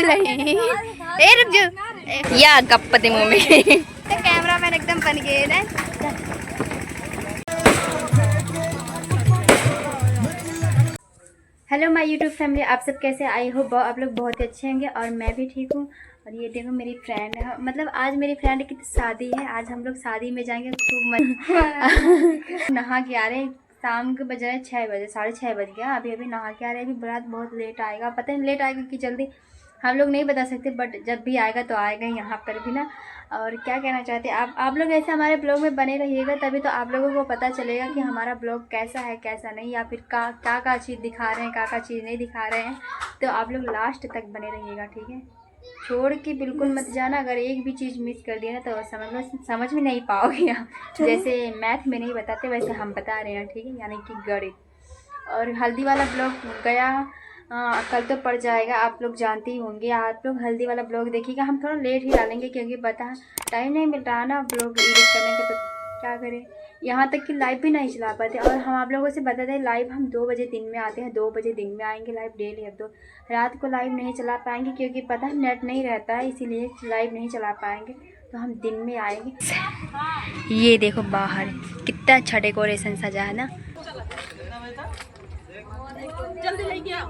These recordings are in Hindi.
दुल्हन ए रुक जाओ या गप्पते मुंह में तो कैमरा मैन एकदम बन गए ना। हेलो माय यूट्यूब फैमिली, आप सब कैसे? आई होप आप लोग बहुत ही अच्छे होंगे और मैं भी ठीक हूँ। और ये देखो मेरी फ्रेंड है, मतलब आज मेरी फ्रेंड की शादी है। आज हम लोग शादी में जाएंगे, खूब नहा के आ रहे हैं। शाम के बज रहे 6 बजे, 6:30 बज गया। अभी नहा के आ रहे हैं। अभी बारात बहुत लेट आएगा, पता नहीं लेट आएगा कि जल्दी, हम लोग नहीं बता सकते, बट जब भी आएगा तो आएगा यहाँ पर भी ना। और क्या कहना चाहते हैं आप लोग ऐसे हमारे ब्लॉग में बने रहिएगा, तभी तो आप लोगों को पता चलेगा कि हमारा ब्लॉग कैसा है कैसा नहीं, या फिर क्या चीज़ दिखा रहे हैं, क्या चीज़ नहीं दिखा रहे हैं। तो आप लोग लास्ट तक बने रहिएगा, ठीक है? छोड़ के बिल्कुल मत जाना। अगर एक भी चीज़ मिस कर दिया ना तो समझ में नहीं पाओगे आप। जैसे मैथ में नहीं बताते वैसे हम बता रहे हैं, ठीक है? यानी कि गणित। और हल्दी वाला ब्लॉग गया कल तो पड़ जाएगा, आप लोग जानते ही होंगे। आप लोग हल्दी वाला ब्लॉग देखिएगा। हम थोड़ा लेट ही डालेंगे क्योंकि पता टाइम नहीं मिल रहा ना ब्लॉग एडिट करने का, तो क्या करें। यहाँ तक कि लाइव भी नहीं चला पाते। और हम आप लोगों से बता दें, लाइव हम 2 बजे दिन में आते हैं, 2 बजे दिन में आएंगे लाइव डेली। अब तो रात को लाइव नहीं चला पाएंगे क्योंकि पता है नेट नहीं रहता है, इसीलिए लाइव नहीं चला पाएंगे। तो हम दिन में आएंगे। ये देखो बाहर कितना अच्छा डेकोरेशन सजा है ना। जल्दी ले गया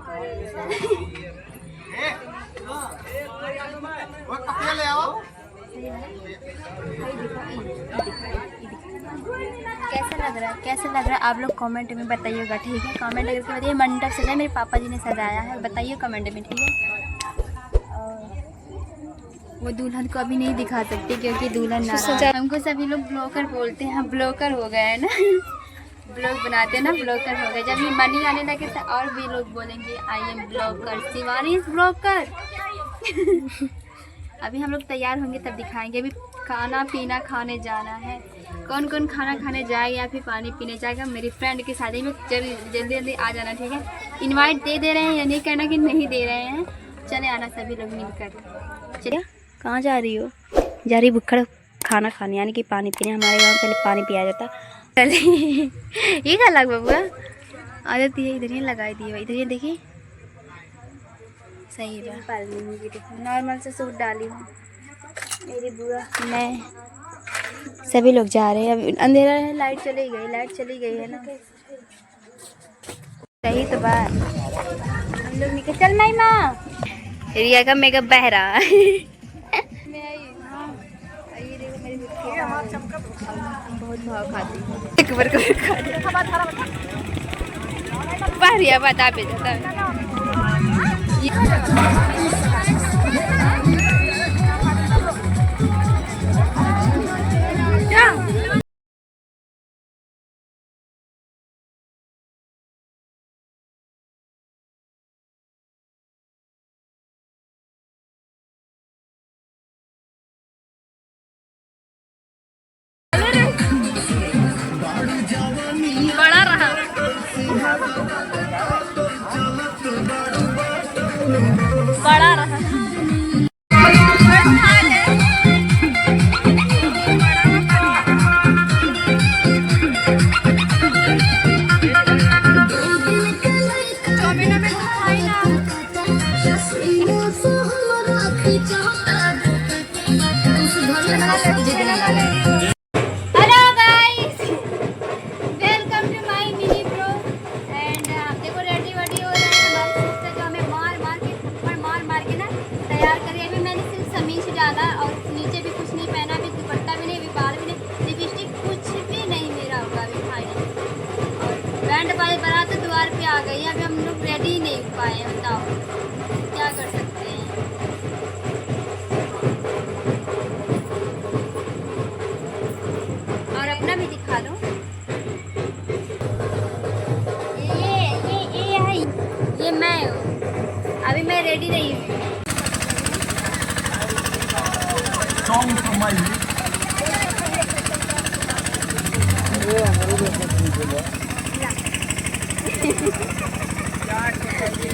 कैसा लग रहा है आप लोग कमेंट में बताइएगा, ठीक है? कमेंट करके बताइए। मंडप सजाया मेरे पापा जी ने सजाया है, बताइए कमेंट में, ठीक है? और वो दुल्हन को अभी नहीं दिखा सकते क्योंकि दुल्हन नाराज है। हमको सभी लोग ब्लॉगर बोलते हैं, हम ब्लॉगर हो गए हैं ना। ब्लॉग बनाते हैं ना, ब्लॉगर हो गए। जब ये मनी आने लगे तो और भी लोग बोलेंगे I am blogger, Shivani is blogger. अभी हम लोग तैयार होंगे तब दिखाएंगे। अभी खाना पीना खाने जाना है। कौन कौन खाना खाने जाएगा या फिर पानी पीने जाएगा मेरी फ्रेंड की शादी में, जल्दी आ जाना, ठीक है? इनवाइट दे रहे हैं या नहीं कहना कि नहीं दे रहे हैं। चले आना सभी लोग मिलकर। चलिए कहाँ जा रही हो? जा रही भुक्खड़ खाना खाने, यानी कि पानी पीने। हमारे गाँव पहले पानी पिया जाता। चले ये क्या लग बबुआ आ जाती है, इधर ही लगाई दी है, इधर ही देखिए सही है। नॉर्मल से सूट डाली हूँ मेरी बुआ। मैं सभी लोग जा रहे हैं। अब अंधेरा है, लाइट चली गई है ना। सही तो बात। हम लोग निकल चल माई माँ। रिया का मेकअप बह रहा है। बहुत भाव खाती है, एक बार रिया बता पे जाता बड़ा रहा बड़ा रहा। और नीचे भी कुछ नहीं पहना, भी दुपट्टा भी नहीं, भी बाल भी नहीं, लिपस्टिक कुछ भी नहीं मेरा होगा अभी फाइनल। और बैंड बाजे बारात द्वार पे आ गई, अभी हम लोग रेडी ही नहीं हो पाए। बताओ क्या कर सकते हैं। और अपना भी दिखा लो। ये मैं हूँ, अभी मैं रेडी नहीं हूँ।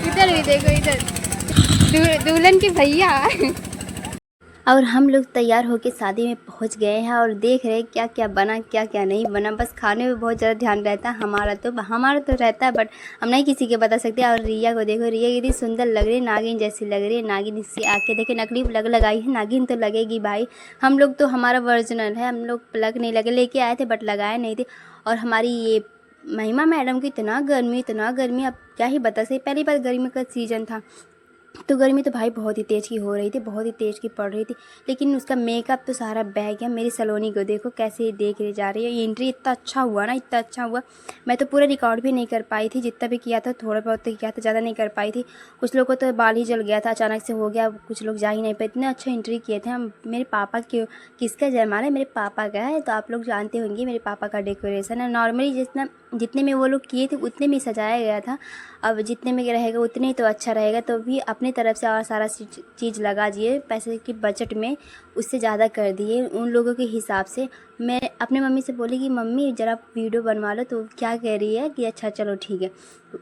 इधर भी देखो, इधर दुल्हन के भैया। और हम लोग तैयार होकर शादी में पहुंच गए हैं और देख रहे हैं क्या क्या बना क्या क्या नहीं बना। बस खाने में बहुत ज़्यादा ध्यान रहता है हमारा तो रहता है, बट हम नहीं किसी के बता सकते। और रिया को देखो, रिया कितनी सुंदर लग रही है, नागिन जैसी लग रही है। नागिन इसकी आँखें देखे, नकली प्लग लगाई है, नागिन तो लगेगी भाई। हम लोग तो हमारा वर्जिनल है, हम लोग प्लग नहीं लगे, लेके आए थे बट लगाए नहीं थे। और हमारी ये महिमा मैडम को इतना गर्मी, अब क्या ही बता सके। पहली बार गर्मी का सीज़न था तो गर्मी तो भाई बहुत ही तेज़ की हो रही थी, बहुत ही तेज़ की पड़ रही थी। लेकिन उसका मेकअप तो सारा बह गया। मेरी सलोनी को देखो कैसे देख रही जा रही है। एंट्री इतना अच्छा हुआ ना, इतना अच्छा हुआ। मैं तो पूरा रिकॉर्ड भी नहीं कर पाई थी, जितना भी किया था थोड़ा बहुत तो किया था, ज़्यादा नहीं कर पाई थी। कुछ लोगों को तो बाल ही जल गया था, अचानक से हो गया, कुछ लोग जा ही नहीं पाए। इतने अच्छा एंट्री किए थे हम। मेरे पापा के किसका जयमाला है, मेरे पापा का है, तो आप लोग जानते होंगे मेरे पापा का डेकोरेशन है। नॉर्मली जितने में वो लोग किए थे उतने में सजाया गया था। अब जितने में रहेगा उतने ही तो अच्छा रहेगा। तो भी अपनी तरफ से और सारा चीज़ लगा दिए, पैसे की बजट में उससे ज़्यादा कर दिए उन लोगों के हिसाब से। मैं अपने मम्मी से बोली कि मम्मी ज़रा वीडियो बनवा लो, तो क्या कह रही है कि अच्छा चलो ठीक है।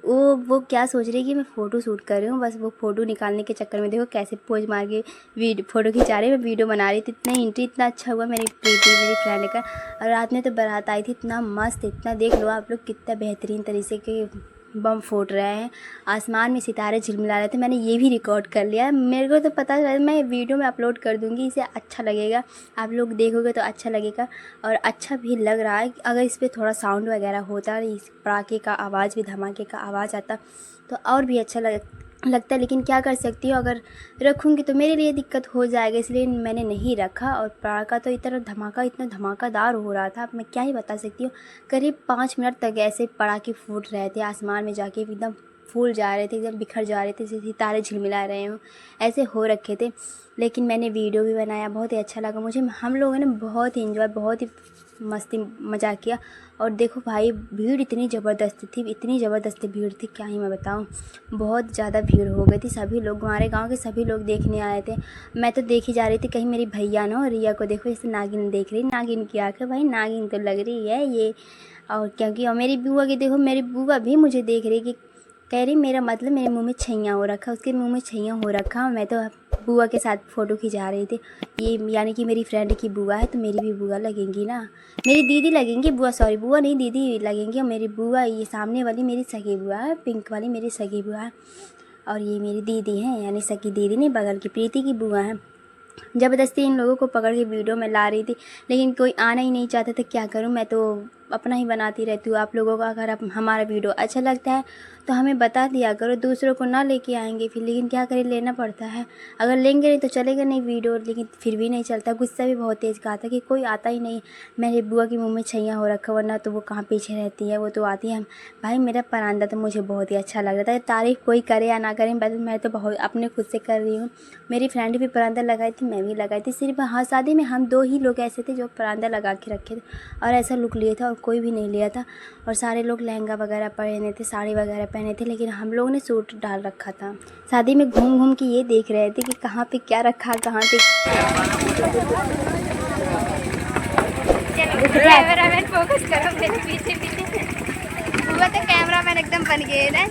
वो क्या सोच रही है कि मैं फ़ोटो शूट कर रही हूँ, बस वो फ़ोटो निकालने के चक्कर में देखो कैसे पोज मार के फ़ोटो खिंचा रही है। मैं वीडियो बना रही थी। इतना एंट्री इतना अच्छा हुआ मेरी फ्रेंड का। और रात में तो बारात आई थी, इतना मस्त, इतना देख लो आप लोग कितना बेहतरीन तरीके के बम फूट रहे हैं, आसमान में सितारे झिलमिला रहे थे। मैंने ये भी रिकॉर्ड कर लिया। मेरे को तो पता है, मैं वीडियो में अपलोड कर दूँगी, इसे अच्छा लगेगा, आप लोग देखोगे तो अच्छा लगेगा और अच्छा भी लग रहा है। अगर इस पर थोड़ा साउंड वगैरह होता, इस पटाखे का आवाज़ भी, धमाके का आवाज़ आता तो और भी अच्छा लगता है। लेकिन क्या कर सकती हूँ, अगर रखूँगी तो मेरे लिए दिक्कत हो जाएगा, इसलिए मैंने नहीं रखा। और पटाखा तो इतना धमाकेदार हो रहा था, मैं क्या ही बता सकती हूँ। करीब 5 मिनट तक ऐसे पटाखे फूट रहे थे, आसमान में जाके एकदम फूल जा रहे थे, एकदम बिखर जा रहे थे, जैसे सितारे झिलमिला रहे हों, ऐसे हो रखे थे। लेकिन मैंने वीडियो भी बनाया, बहुत ही अच्छा लगा मुझे। हम लोगों ने बहुत ही इन्जॉय, बहुत ही मस्ती मज़ाक किया। और देखो भाई भीड़ इतनी ज़बरदस्त थी, इतनी ज़बरदस्त भीड़ थी, क्या ही मैं बताऊँ। बहुत ज़्यादा भीड़ हो गई थी। सभी लोग, हमारे गांव के सभी लोग देखने आए थे। मैं तो देखी जा रही थी, कहीं मेरी भैया ना रिया को देखो जैसे नागिन देख रही, नागिन की आँखें, भाई नागिन तो लग रही है ये। और क्योंकि और मेरी बुआ की देखो, मेरी बुआ भी मुझे देख रही कि कह रही मेरा मतलब मेरे मुँह में छैया हो रखा, उसके मुँह में छैया हो रखा। मैं तो बुआ के साथ फ़ोटो खिंचा रही थी। ये यानी कि मेरी फ्रेंड की बुआ है, तो मेरी भी बुआ लगेंगी ना, मेरी दीदी लगेंगी। बुआ सॉरी, बुआ नहीं दीदी लगेंगी। और मेरी बुआ, ये सामने वाली मेरी सगी बुआ है, पिंक वाली मेरी सगी बुआ है। और ये मेरी दीदी हैं, यानी सगी दीदी नहीं, बगल की प्रीति की बुआ है। ज़बरदस्ती इन लोगों को पकड़ के वीडियो में ला रही थी, लेकिन कोई आना ही नहीं चाहता था। क्या करूं, मैं तो अपना ही बनाती रहती हूँ। आप लोगों का अगर हमारा वीडियो अच्छा लगता है तो हमें बता दिया करो, दूसरों को ना लेके आएंगे फिर। लेकिन क्या करें, लेना पड़ता है। अगर लेंगे नहीं तो चलेगा नहीं वीडियो, लेकिन फिर भी नहीं चलता। गुस्सा भी बहुत तेज़ कहा था कि कोई आता ही नहीं। मेरे बुआ की मुँह में छैया हो रखा, वरना तो वो कहाँ पीछे रहती है, वो तो आती है। भाई मेरा परांदा तो मुझे बहुत ही अच्छा लग रहा था। तारीफ़ कोई करे या ना करे, मैं तो बहुत अपने खुद से कर रही हूँ। मेरी फ्रेंड भी परांदा लगाई थी, मैं भी लगाई थी। सिर्फ हाँ, शादी में हम 2 ही लोग ऐसे थे जो परांदा लगा के रखे थे और ऐसा लुक लिए था, और कोई भी नहीं लिया था। और सारे लोग लहंगा वगैरह पहने थे, साड़ी वगैरह पहने थे, लेकिन हम लोगों ने सूट डाल रखा था। शादी में घूम घूम के ये देख रहे थे कि कहाँ पे क्या रखा, कहाँ पे कैमरामैन फोकस करो मेरे पीछे पीछे। हुआ तो कैमरामैन एकदम बन गए ना।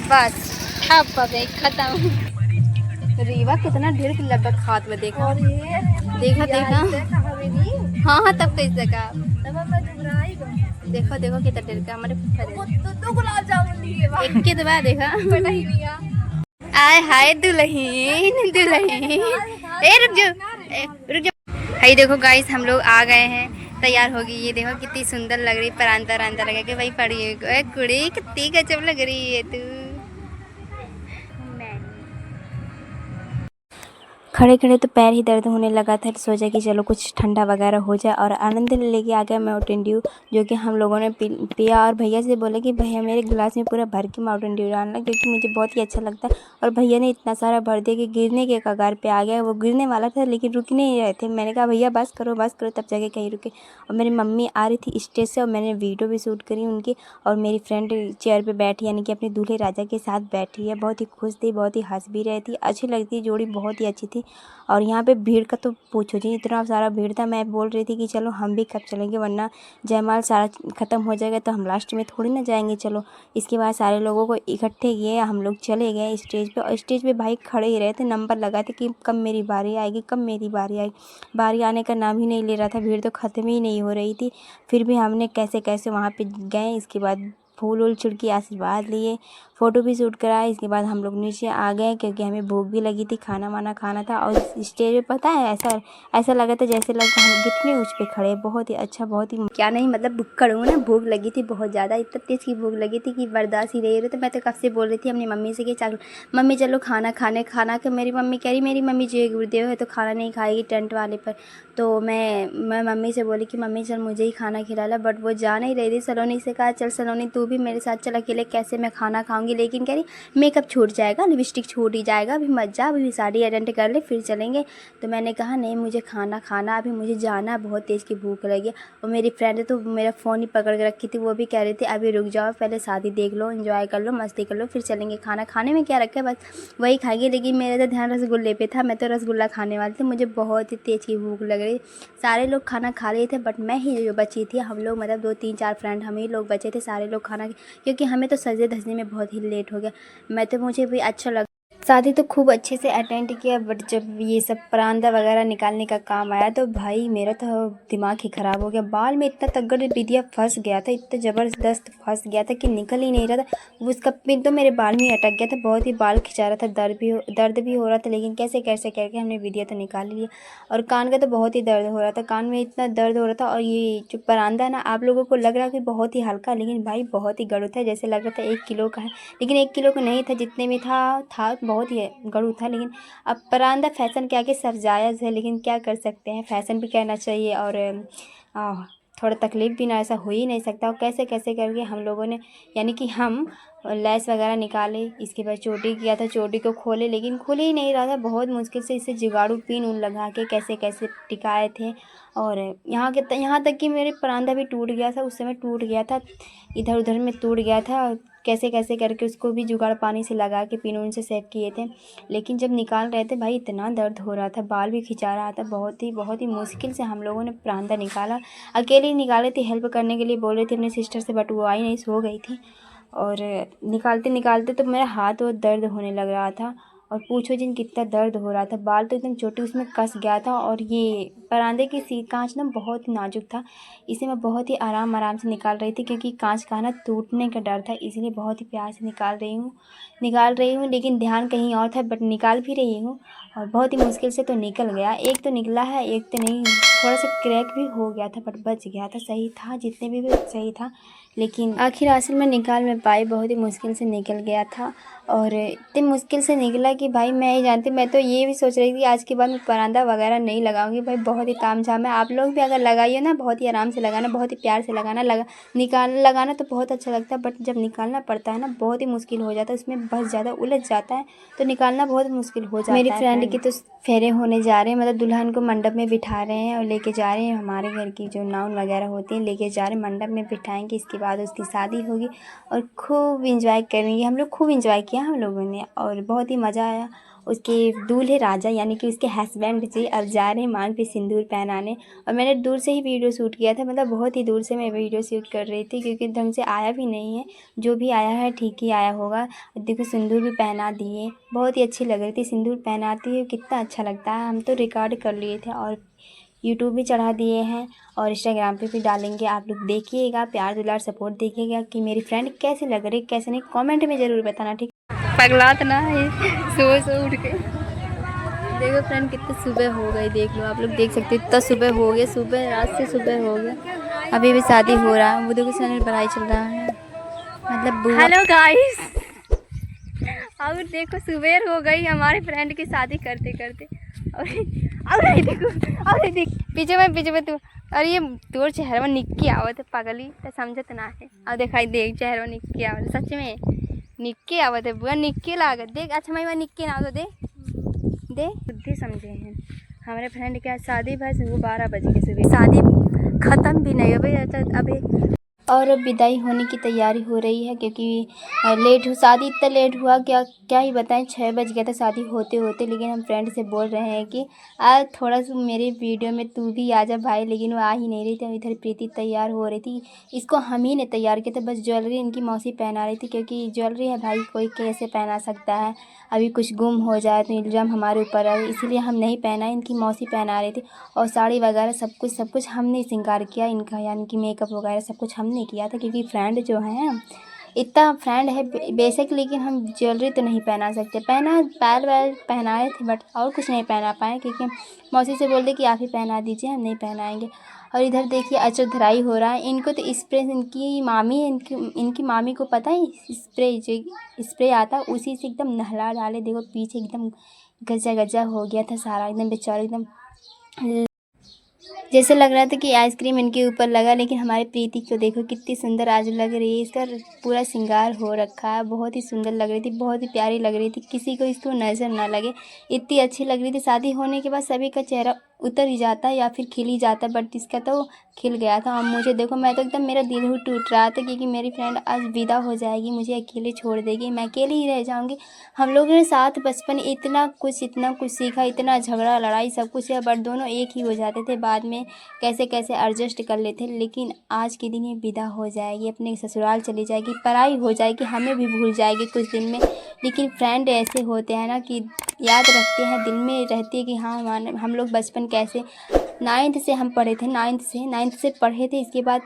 बस ठप अब खत्म। रीवा कितना ढेर की लगभग खात में देखा, देखा देखा। हाँ हाँ, तब कैसे का देखो देखो कितना ढेर का हमारे गुलाब जामुन एक के दबा देखा। आय हाय दुल्हन दुल्हन, ए रुक जाओ। हाय देखो गाइस, हम लोग आ गए हैं, तैयार होगी। ये देखो कितनी सुंदर लग रही, परांदा रांदा लगा के भाई पड़ी है। कुड़ी कितनी गजब लग रही है तू। खड़े खड़े तो पैर ही दर्द होने लगा था। सोचा कि चलो कुछ ठंडा वगैरह हो जाए, और आनंद लेके आ गया माउंटेन ड्यू, जो कि हम लोगों ने पिया। और भैया से बोले कि भैया मेरे गिलास में पूरा भर के माउंटेन ड्यू डालना, क्योंकि मुझे बहुत ही अच्छा लगता है। और भैया ने इतना सारा भर दिया कि गिरने के कगार पे आ गया। वो गिरने वाला था लेकिन रुक नहीं रहे थे। मैंने कहा भैया बस करो बस करो, तब जाके कहीं रुके। और मेरी मम्मी आ रही थी स्टेज से, और मैंने वीडियो भी शूट करी उनकी। और मेरी फ्रेंड चेयर पर बैठी, यानी कि अपने दूल्हे राजा के साथ बैठी है, बहुत ही खुश थी, बहुत ही हंस भी रही थी, अच्छी लगती, जोड़ी बहुत ही अच्छी थी। और यहाँ पे भीड़ का तो पूछो जी, इतना सारा भीड़ था। मैं बोल रही थी कि चलो हम भी कब चलेंगे, वरना जयमाल सारा ख़त्म हो जाएगा तो हम लास्ट में थोड़ी ना जाएंगे। चलो, इसके बाद सारे लोगों को इकट्ठे किए, हम लोग चले गए स्टेज पे। और स्टेज पे भाई खड़े ही रहे थे, नंबर लगाए थे कि कब मेरी बारी आएगी, कब मेरी बारी आएगी। बारी आने का नाम ही नहीं ले रहा था, भीड़ तो ख़त्म ही नहीं हो रही थी। फिर भी हमने कैसे कैसे वहाँ पे गए। इसके बाद फूल वूल छिड़की, आशीर्वाद लिए, फ़ोटो भी शूट कराया। इसके बाद हम लोग नीचे आ गए क्योंकि हमें भूख भी लगी थी, खाना वाना खाना था। और स्टेज पे पता है ऐसा लगा था जैसे लगता हम कितने ऊँच पे खड़े, बहुत ही अच्छा, बहुत ही क्या नहीं, मतलब भुक्कड़ हूँ ना, भूख लगी थी बहुत ज़्यादा, इतना तेज़ की भूख लगी थी कि बर्दाश्त ही नहीं रही। तो मैं तो कब से बोल रही थी अपनी मम्मी से कि चल मम्मी चलो खाना खाना के मेरी मम्मी कह रही, मेरी मम्मी जो गुरुदेव है तो खाना नहीं खाएगी टेंट वाले पर। तो मैं मम्मी से बोली कि मम्मी चल मुझे ही खाना खिला ला, बट वो जा नहीं रही थी। सलोनी से कहा चल सलोनी तू भी मेरे साथ चल, अकेले कैसे मैं खाना खाऊंगी। लेकिन कह रही मेकअप छूट जाएगा, लिपस्टिक छूट ही जाएगा, अभी मत जा, अभी साड़ी अटेंड कर ले फिर चलेंगे। तो मैंने कहा नहीं मुझे खाना अभी मुझे जाना, बहुत तेज़ की भूख लगी। और मेरी फ्रेंड तो मेरा फ़ोन ही पकड़ के रखी थी, वो भी कह रही थी अभी रुक जाओ, पहले शादी देख लो, एंजॉय कर लो, मस्ती कर लो, फिर चलेंगे। खाना खाने में क्या रखा है, बस वही खाएंगे। लेकिन मेरा तो ध्यान रसगुल्ले पे था, मैं तो रसगुल्ला खाने वाली थी, मुझे बहुत ही तेज़ की भूख लग रही। सारे लोग खाना खा रहे थे बट मैं ही जो बची थी, हम लोग मतलब 2-3-4 फ्रेंड हम ही लोग बचे थे। सारे लोग खाना, क्योंकि हमें तो सजे धजने में बहुत ही लेट हो गया। मुझे भी अच्छा लगा, शादी तो खूब अच्छे से अटेंड किया। बट जब ये सब परांदा वगैरह निकालने का काम आया तो भाई मेरा तो दिमाग ही ख़राब हो गया। बाल में इतना तगड़ बिदिया फंस गया था, इतना ज़बरदस्त फंस गया था कि निकल ही नहीं रहा था। उसका पिन तो मेरे बाल में ही अटक गया था, बहुत ही बाल खिंचा रहा था, दर्द भी हो रहा था। लेकिन कैसे कैसे करके हमने विदिया तो निकाल लिया। और कान का तो बहुत ही दर्द हो रहा था, कान में इतना दर्द हो रहा था। और ये जो परांदा है ना, आप लोगों को लग रहा है कि बहुत ही हल्का, लेकिन भाई बहुत ही गड़ू था, जैसे लग रहा था 1 किलो का है। लेकिन 1 किलो का नहीं था, जितने में था बहुत ही गड़ू था। लेकिन अब परांदा फैशन के आगे सब जायज़ है, लेकिन क्या कर सकते हैं, फैशन भी कहना चाहिए। और थोड़ा तकलीफ़ भी ना, ऐसा हो ही नहीं सकता। और कैसे कैसे करके हम लोगों ने, यानी कि हम लैस वगैरह निकाले। इसके बाद चोटी किया था, चोटी को खोले, लेकिन खुल ही नहीं रहा था। बहुत मुश्किल से इसे जुगाड़ू पिन उन लगा के कैसे कैसे टिकाए थे। और यहाँ तक कि मेरे परांदा भी टूट गया था, उस समय टूट गया था, इधर उधर में टूट गया था। कैसे कैसे करके उसको भी जुगाड़ पानी से लगा के पिन उन से सेट किए थे। लेकिन जब निकाल रहे थे भाई इतना दर्द हो रहा था, बाल भी खिंचा रहा था। बहुत ही मुश्किल से हम लोगों ने परांदा निकाला। अकेले ही निकाले थे, हेल्प करने के लिए बोल रही थी अपनी सिस्टर से, बट वो आई नहीं, सो गई थी। और निकालते निकालते तो मेरा हाथ और दर्द होने लग रहा था। और पूछो जिन कितना दर्द हो रहा था, बाल तो एकदम चोटी उसमें कस गया था। और ये परांदे की कांच ना बहुत नाजुक था, इसे मैं बहुत ही आराम से निकाल रही थी, क्योंकि कांच का ना टूटने का डर था, इसलिए बहुत ही प्यार से निकाल रही हूँ। लेकिन ध्यान कहीं और था, बट निकाल भी रही हूँ। और बहुत ही मुश्किल से तो निकल गया, एक तो निकला है, एक तो नहीं, थोड़ा सा क्रैक भी हो गया था, बट बच गया था, सही था, जितने भी सही था। लेकिन आखिर आखिर में निकाल में पाई, बहुत ही मुश्किल से निकल गया था। और इतनी मुश्किल से निकला कि भाई मैं ही जानती, मैं तो ये भी सोच रही थी आज के बाद मैं परांदा वगैरह नहीं लगाऊंगी। भाई बहुत ही तामझाम है, आप लोग भी अगर लगाइए ना, बहुत ही आराम से लगाना, बहुत ही प्यार से लगाना। लगाना तो बहुत अच्छा लगता है, बट जब निकालना पड़ता है ना, बहुत ही मुश्किल हो जाता है, उसमें बहुत ज़्यादा उलझ जाता है, तो निकालना बहुत मुश्किल हो जाता है। मेरी फ्रेंड की तो फेरे होने जा रहे हैं, मतलब दुल्हन को मंडप में बिठा रहे हैं और लेके जा रहे हैं। हमारे घर की जो नाउन वगैरह होती हैं लेके जा रहे हैं, मंडप में बिठाएंगे। इसके बाद उसकी शादी होगी और खूब इंजॉय करेंगे। हम लोग खूब इंजॉय किया हम लोगों ने, और बहुत ही मज़ा आया। उसके दूल्हे राजा यानी कि उसके हस्बैंड जी अब जा रहे हैं मांग पे सिंदूर पहनाने। और मैंने दूर से ही वीडियो शूट किया था, मतलब बहुत ही दूर से मैं वीडियो शूट कर रही थी, क्योंकि ढंग से आया भी नहीं है। जो भी आया है ठीक ही आया होगा। देखो सिंदूर भी पहना दिए, बहुत ही अच्छी लग रही थी। सिंदूर पहनाती है कितना अच्छा लगता है। हम तो रिकॉर्ड कर लिए थे और यूट्यूब भी चढ़ा दिए हैं और इंस्टाग्राम पे भी डालेंगे। आप लोग देखिएगा, प्यार दुलार सपोर्ट देखिएगा कि मेरी फ्रेंड कैसी लग रही, कैसे नहीं, कमेंट में ज़रूर बताना, ठीक। पगलात ना है सुबह उठ के। देखो फ्रेंड कितनी सुबह हो गई, देख लो, आप लोग देख सकते हो इतना सुबह हो गया, सुबह रात से सुबह हो गया। अभी भी शादी हो रहा है, वो देखो चैनल बढ़ाई चल रहा है, मतलब हेलो गाइस। और देखो सुबह हो गई हमारे फ्रेंड की शादी करते करते। और देख पीछे में तू, और ये तोर चेहरा में निक्की आवत है, पगली तो समझत ना है। और दिखाई देख चेहरा में निक्की आवत, सच में निक्की आवत है, बुआ निक्की लागत। देख अच्छा मैं निक्की ना तो दे बुद्धि समझे हैं हमारे फ्रेंड के। आज शादी बस वो 12 बजे के सुबह, शादी ख़त्म भी नहीं हो भाई। अभी और अब विदाई होने की तैयारी हो रही है क्योंकि शादी इतना लेट हुआ, क्या क्या ही बताएं, 6 बज गया था शादी होते होते। लेकिन हम फ्रेंड से बोल रहे हैं कि आज थोड़ा सा मेरे वीडियो में तू भी आ जा भाई, लेकिन वो आ ही नहीं रही थी। इधर प्रीति तैयार हो रही थी, इसको हम ही ने तैयार किया था। बस ज्वेलरी इनकी मौसी पहना रही थी क्योंकि ज्वेलरी है भाई, कोई कैसे पहना सकता है, अभी कुछ गुम हो जाए तो इल्ज़ाम हमारे ऊपर आए, इसीलिए हम नहीं पहना, इनकी मौसी पहना रही थी। और साड़ी वगैरह सब कुछ हमने श्रृंगार किया इनका, यानी कि मेकअप वगैरह सब कुछ हमने किया था क्योंकि फ्रेंड जो है इतना फ्रेंड है बेशक, लेकिन हम ज्वेलरी तो नहीं पहना सकते। पैर वैर पहनाए थे बट और कुछ नहीं पहना पाए क्योंकि मौसी से बोल दे कि आप ही पहना दीजिए, हम नहीं पहनाएंगे। और इधर देखिए अचर धराई हो रहा है। इनको तो स्प्रे, इनकी मामी को पता है स्प्रे आता है, उसी से एकदम नहला डाले। देखो पीछे एकदम गजा गजा हो गया था सारा, एकदम बेचारा एकदम जैसे लग रहा था कि आइसक्रीम इनके ऊपर लगा। लेकिन हमारी प्रीति को देखो कितनी सुंदर आज लग रही है, इसका पूरा श्रृंगार हो रखा है, बहुत ही सुंदर लग रही थी, बहुत ही प्यारी लग रही थी, किसी को इसको नज़र ना लगे, इतनी अच्छी लग रही थी। शादी होने के बाद सभी का चेहरा उतर ही जाता है या फिर खिल ही जाता है, बट इसका तो खिल गया था। और मुझे देखो, मैं तो एकदम, मेरा दिल ही टूट रहा था क्योंकि मेरी फ्रेंड आज विदा हो जाएगी, मुझे अकेले छोड़ देगी, मैं अकेले ही रह जाऊँगी। हम लोगों ने साथ बचपन इतना कुछ सीखा, इतना झगड़ा लड़ाई सब कुछ है, बट दोनों एक ही हो जाते थे, बाद में कैसे कैसे एडजस्ट कर लेते। लेकिन आज के दिन ये विदा हो जाएगी, अपने ससुराल चली जाएगी, पराई हो जाएगी, हमें भी भूल जाएगी कुछ दिन में। लेकिन फ्रेंड ऐसे होते हैं ना कि याद रखते हैं, दिल में रहती है कि हाँ हम लोग बचपन कैसे 9th से हम पढ़े थे, 9th से पढ़े थे, इसके बाद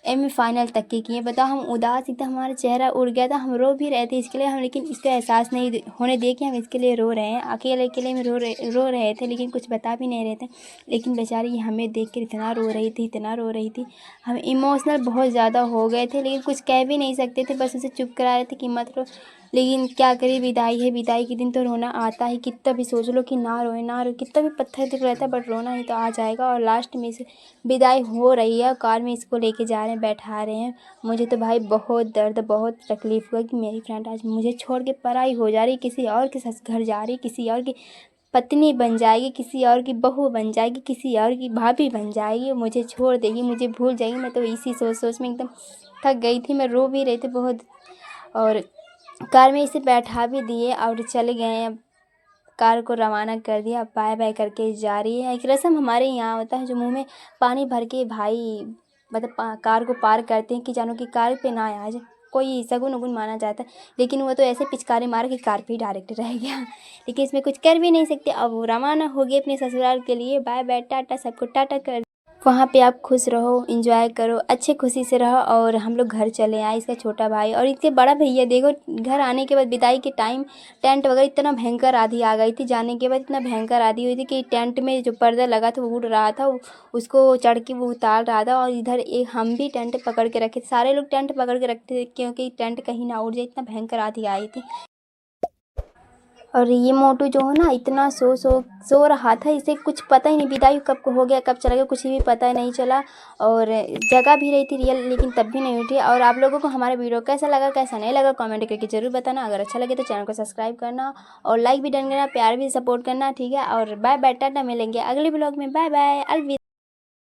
MA फाइनल तक के किए। बताओ, हम उदास एकदम, हमारा चेहरा उड़ गया था, हम रो भी रहे थे इसके लिए हम, लेकिन इसका एहसास नहीं होने दिए कि हम इसके लिए रो रहे हैं। अकेले में रो रहे थे, लेकिन कुछ बता भी नहीं रहे थे। लेकिन बेचारी हमें देख कर इतना रो रही थी, हम इमोशनल बहुत ज़्यादा हो गए थे, लेकिन कुछ कह भी नहीं सकते थे, बस उसे चुप करा रहे थे कि मत रो। लेकिन क्या करें, विदाई है, विदाई के दिन तो रोना आता ही, कितना भी सोच लो कि ना रोए, कितना भी पत्थर दिख रहता है, बट रोना ही तो आ जाएगा। और लास्ट में से विदाई हो रही है, कार में इसको लेके जा रहे हैं, बैठा रहे हैं। मुझे तो भाई बहुत दर्द, बहुत तकलीफ़ हुआ कि मेरी फ्रेंड आज मुझे छोड़ के पराई हो जा रही, किसी और के घर जा रही, किसी और की पत्नी बन जाएगी, किसी और की बहू बन जाएगी, किसी और की भाभी बन जाएगी, मुझे छोड़ देगी, मुझे भूल जाएगी। मैं तो इसी सोच में एकदम थक गई थी, मैं रो भी रही थी बहुत। और कार में इसे बैठा भी दिए और चले गए हैं, कार को रवाना कर दिया, बाय बाय करके जा रही है। एक रस्म हमारे यहाँ होता है जो मुंह में पानी भर के भाई मतलब कार को पार करते हैं कि जानो कि कार पे ना आ जाए, कोई शगुन उगुन माना जाता है। लेकिन वो तो ऐसे पिचकारी मार के कार पे ही डायरेक्ट रह गया, लेकिन इसमें कुछ कर भी नहीं सकते। अब वो रवाना हो गए अपने ससुराल के लिए, बाय बाय टाटा, सबको टाटा कर। वहाँ पे आप खुश रहो, एंजॉय करो, अच्छे खुशी से रहो। और हम लोग घर चले आए, इसका छोटा भाई और इसके बड़ा भैया देखो, घर आने के बाद विदाई के टाइम टेंट वगैरह इतना भयंकर आंधी आ गई थी, जाने के बाद इतना भयंकर आंधी हुई थी कि टेंट में जो पर्दा लगा था वो उड़ रहा था, उसको चढ़ के वो उतार रहा था। और इधर एक हम भी टेंट पकड़ के रखे थे, सारे लोग टेंट पकड़ के रखते थे क्योंकि टेंट कहीं ना उड़ जाए, इतना भयंकर आंधी आई थी। और ये मोटू जो है ना, इतना सो रहा था, इसे कुछ पता ही नहीं विदाई कब हो गया, कब चला गया, कुछ भी पता नहीं चला। और जगह भी रही थी रियल, लेकिन तब भी नहीं उठी। और आप लोगों को हमारा वीडियो कैसा लगा, कैसा नहीं लगा, कमेंट करके जरूर बताना। अगर अच्छा लगे तो चैनल को सब्सक्राइब करना और लाइक भी डन करना, प्यार भी सपोर्ट करना, ठीक है। और बाय बाय, टाटा, मिलेंगे अगले ब्लॉग में, बाय बाय, अलविदा।